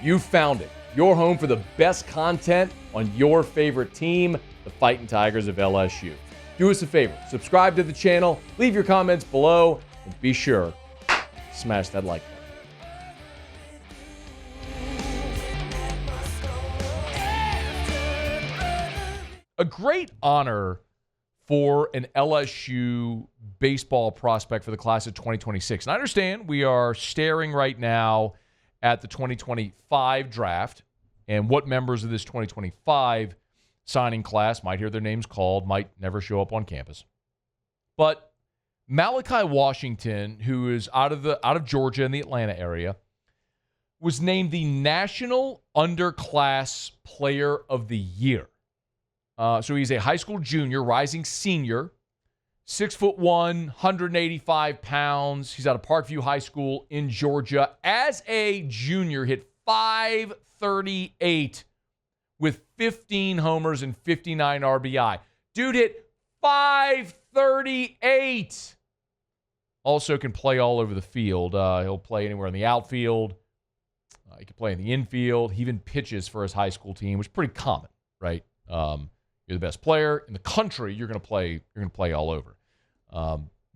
You found it. Your home for the best content on your favorite team, the Fighting Tigers of LSU. Do us a favor, subscribe to the channel, leave your comments below, and be sure to smash that like button. A great honor for an LSU baseball prospect for the class of 2026. And I understand we are staring right now at the 2025 draft and what members of this 2025 signing class might hear their names called, might never show up on campus. But Malachi Washington, who is out of Georgia in the Atlanta area, was named the National Underclass Player of the Year. So he's a high school junior, rising senior, 6'1", 185 pounds. He's out of Parkview High School in Georgia. As a junior, hit .538 with 15 homers and 59 RBI. Dude hit .538. Also can play all over the field. He'll play anywhere in the outfield. He can play in the infield. He even pitches for his high school team, which is pretty common, right? You're the best player in the country. You're going to play all over.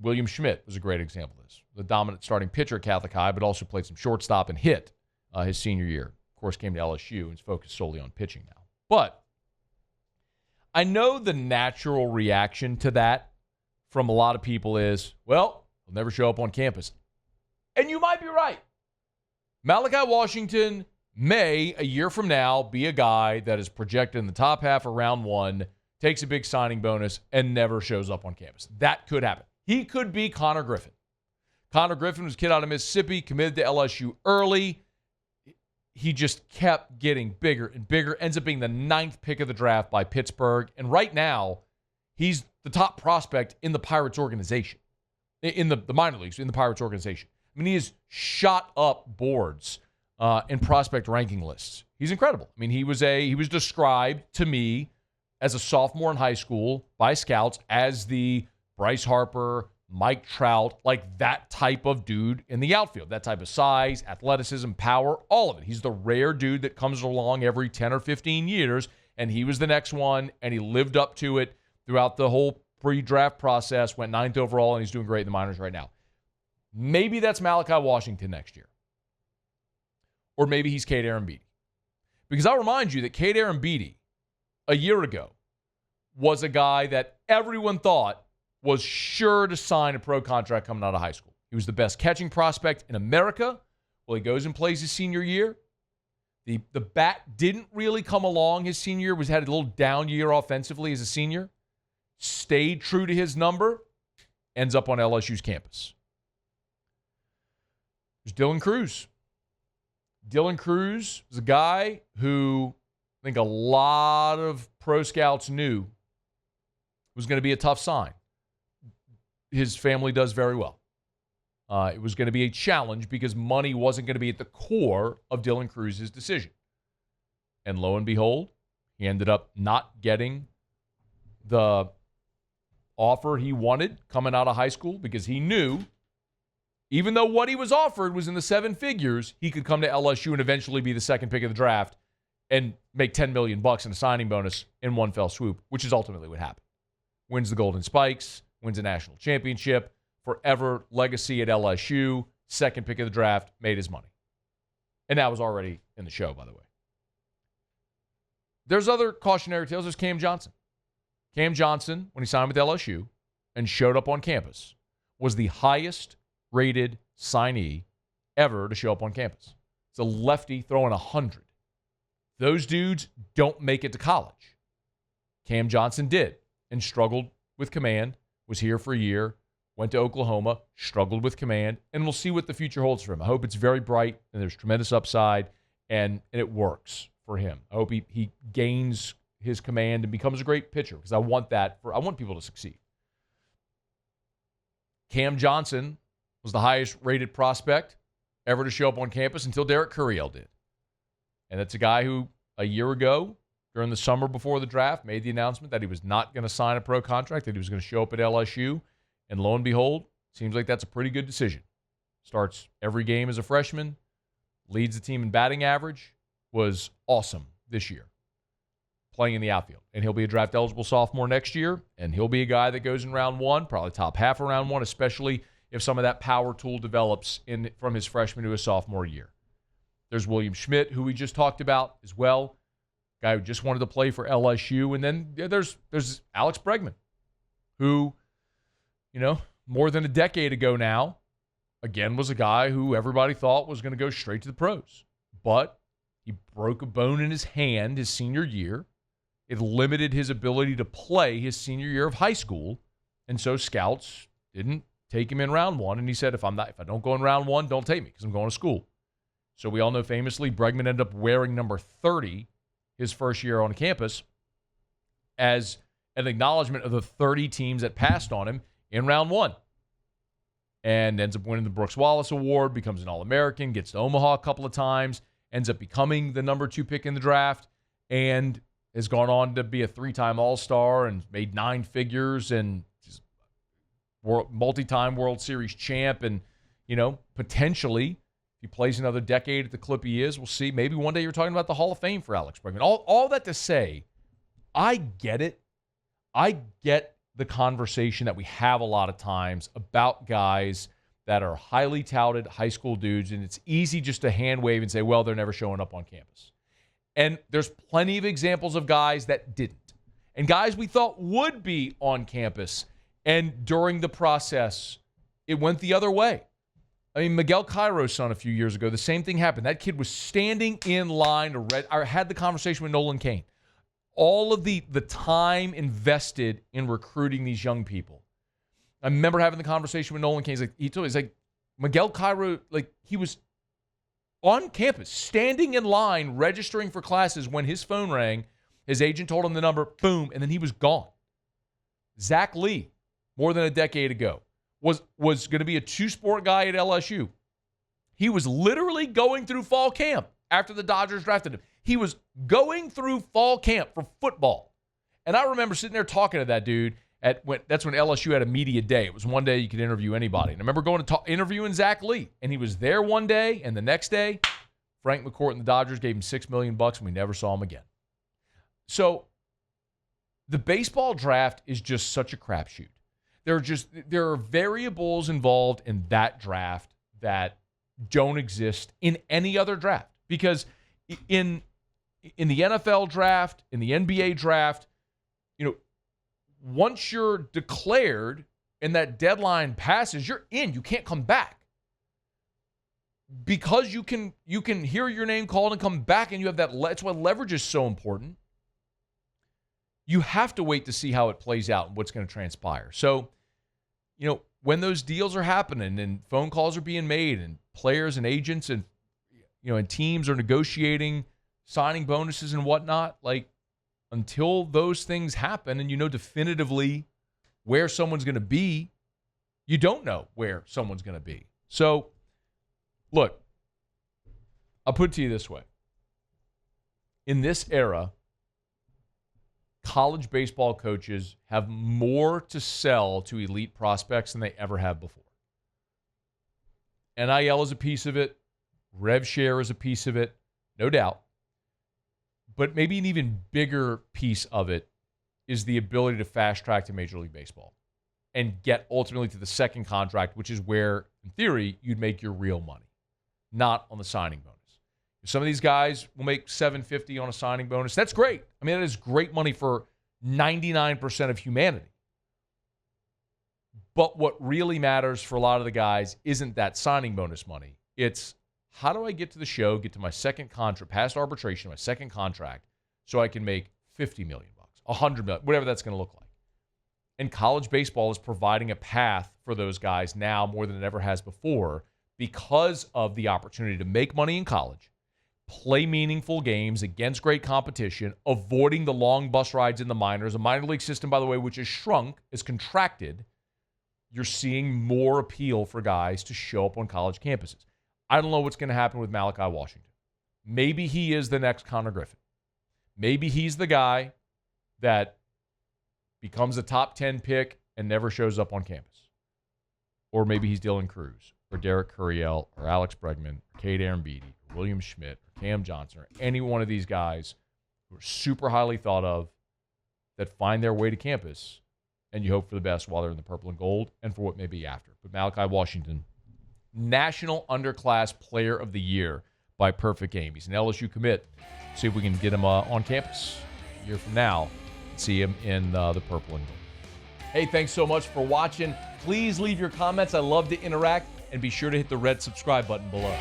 William Schmidt was a great example of this. The dominant starting pitcher at Catholic High, but also played some shortstop and hit his senior year. Of course, came to LSU and is focused solely on pitching now. But I know the natural reaction to that from a lot of people is, well, he'll never show up on campus. And you might be right. Malachi Washington may, a year from now, be a guy that is projected in the top half of round one, takes a big signing bonus, and never shows up on campus. That could happen. He could be Connor Griffin. Connor Griffin was a kid out of Mississippi, committed to LSU early. He just kept getting bigger and bigger, ends up being the 9th pick of the draft by Pittsburgh. And right now, he's the top prospect in the Pirates organization, in the minor leagues, in the Pirates organization. I mean, he has shot up boards in prospect ranking lists. He's incredible. I mean, he was described to me as a sophomore in high school by scouts as the Bryce Harper, Mike Trout, like that type of dude in the outfield. That type of size, athleticism, power, all of it. He's the rare dude that comes along every 10 or 15 years, and he was the next one, and he lived up to it throughout the whole pre-draft process, went 9th overall, and he's doing great in the minors right now. Maybe that's Malachi Washington next year. Or maybe he's Cade Arrambide. Because I'll remind you that Cade Arrambide, a year ago, was a guy that everyone thought was sure to sign a pro contract coming out of high school. He was the best catching prospect in America. Well, he goes and plays his senior year. The bat didn't really come along his senior year. Had a little down year offensively as a senior. Stayed true to his number. Ends up on LSU's campus. There's Dylan Cruz. Dylan Cruz was a guy who I think a lot of pro scouts knew was going to be a tough sign. His family does very well. It was going to be a challenge because money wasn't going to be at the core of Dylan Cruz's decision. And lo and behold, he ended up not getting the offer he wanted coming out of high school because he knew, even though what he was offered was in the 7 figures, he could come to LSU and eventually be the 2nd pick of the draft and make $10 million in a signing bonus in one fell swoop, which is ultimately what happened. Wins the Golden Spikes, wins a national championship, forever legacy at LSU, 2nd pick of the draft, made his money. And that was already in the show, by the way. There's other cautionary tales. There's Cam Johnson. Cam Johnson, when he signed with LSU and showed up on campus, was the highest rated signee ever to show up on campus. It's a lefty throwing 100. Those dudes don't make it to college. Cam Johnson did and struggled with command, was here for a year, went to Oklahoma, struggled with command, and we'll see what the future holds for him. I hope it's very bright and there's tremendous upside and it works for him. I hope he gains his command and becomes a great pitcher because I want people to succeed. Cam Johnson was the highest rated prospect ever to show up on campus until Derek Curiel did. And that's a guy who a year ago, during the summer before the draft, made the announcement that he was not going to sign a pro contract, that he was going to show up at LSU. And lo and behold, seems like that's a pretty good decision. Starts every game as a freshman, leads the team in batting average, was awesome this year, playing in the outfield. And he'll be a draft-eligible sophomore next year, and he'll be a guy that goes in round one, probably top half of round one, especially if some of that power tool develops from his freshman to his sophomore year. There's William Schmidt, who we just talked about as well, guy who just wanted to play for LSU. And then there's Alex Bregman, who, more than a decade ago now, again, was a guy who everybody thought was going to go straight to the pros. But he broke a bone in his hand his senior year. It limited his ability to play his senior year of high school. And so scouts didn't take him in round one. And he said, if I don't go in round one, don't take me because I'm going to school. So we all know famously Bregman ended up wearing number 30 his first year on campus as an acknowledgement of the 30 teams that passed on him in round one. And ends up winning the Brooks Wallace Award, becomes an All-American, gets to Omaha a couple of times, ends up becoming the number 2 pick in the draft, and has gone on to be a 3-time All-Star and made 9 figures and multi-time World Series champ. And, potentially, if he plays another decade at the clip he is, we'll see. Maybe one day you're talking about the Hall of Fame for Alex Bregman. All that to say, I get it. I get the conversation that we have a lot of times about guys that are highly touted high school dudes, and it's easy just to hand wave and say, well, they're never showing up on campus. And there's plenty of examples of guys that didn't, and guys we thought would be on campus, and during the process, it went the other way. I mean, Miguel Cairo's son a few years ago, the same thing happened. That kid was standing in line I had the conversation with Nolan Cain. All of the time invested in recruiting these young people. I remember having the conversation with Nolan Cain. He told me, Miguel Cairo, he was on campus, standing in line, registering for classes when his phone rang. His agent told him the number, boom, and then he was gone. Zach Lee, more than a decade ago, was going to be a 2-sport guy at LSU. He was literally going through fall camp after the Dodgers drafted him. He was going through fall camp for football. And I remember sitting there talking to that dude that's when LSU had a media day. It was one day you could interview anybody. And I remember going to interviewing Zach Lee. And he was there one day, and the next day, Frank McCourt and the Dodgers gave him $6 million, and we never saw him again. So the baseball draft is just such a crapshoot. There are variables involved in that draft that don't exist in any other draft. Because in the NFL draft, in the NBA draft, once you're declared and that deadline passes, you're in. You can't come back. Because you can hear your name called and come back, and you have that. That's why leverage is so important. You have to wait to see how it plays out and what's going to transpire. So, when those deals are happening and phone calls are being made and players and agents and and teams are negotiating signing bonuses and whatnot, until those things happen and definitively where someone's going to be, you don't know where someone's going to be. So, look, I'll put it to you this way. In this era, college baseball coaches have more to sell to elite prospects than they ever have before. NIL is a piece of it. Rev share is a piece of it, no doubt. But maybe an even bigger piece of it is the ability to fast track to Major League Baseball and get ultimately to the second contract, which is where, in theory, you'd make your real money, not on the signing bonus. Some of these guys will make $750 on a signing bonus. That's great. I mean, that is great money for 99% of humanity. But what really matters for a lot of the guys isn't that signing bonus money. It's, how do I get to the show, get to my second contract, past arbitration, my second contract, so I can make $50 million, $100 million, whatever that's going to look like. And college baseball is providing a path for those guys now more than it ever has before because of the opportunity to make money in college, play meaningful games against great competition, avoiding the long bus rides in the minors. A minor league system, by the way, which has shrunk, is contracted. You're seeing more appeal for guys to show up on college campuses. I don't know what's going to happen with Malachi Washington. Maybe he is the next Connor Griffin. Maybe he's the guy that becomes a top 10 pick and never shows up on campus. Or maybe he's Dylan Cruz or Derek Curiel or Alex Bregman or Cade Arrambide William Schmidt, or Cam Johnson, or any one of these guys who are super highly thought of that find their way to campus, and you hope for the best while they're in the purple and gold and for what may be after. But Malachi Washington, National Underclass Player of the Year by Perfect Game. He's an LSU commit. See if we can get him on campus a year from now. See him in the purple and gold. Hey, thanks so much for watching. Please leave your comments. I love to interact. And be sure to hit the red subscribe button below.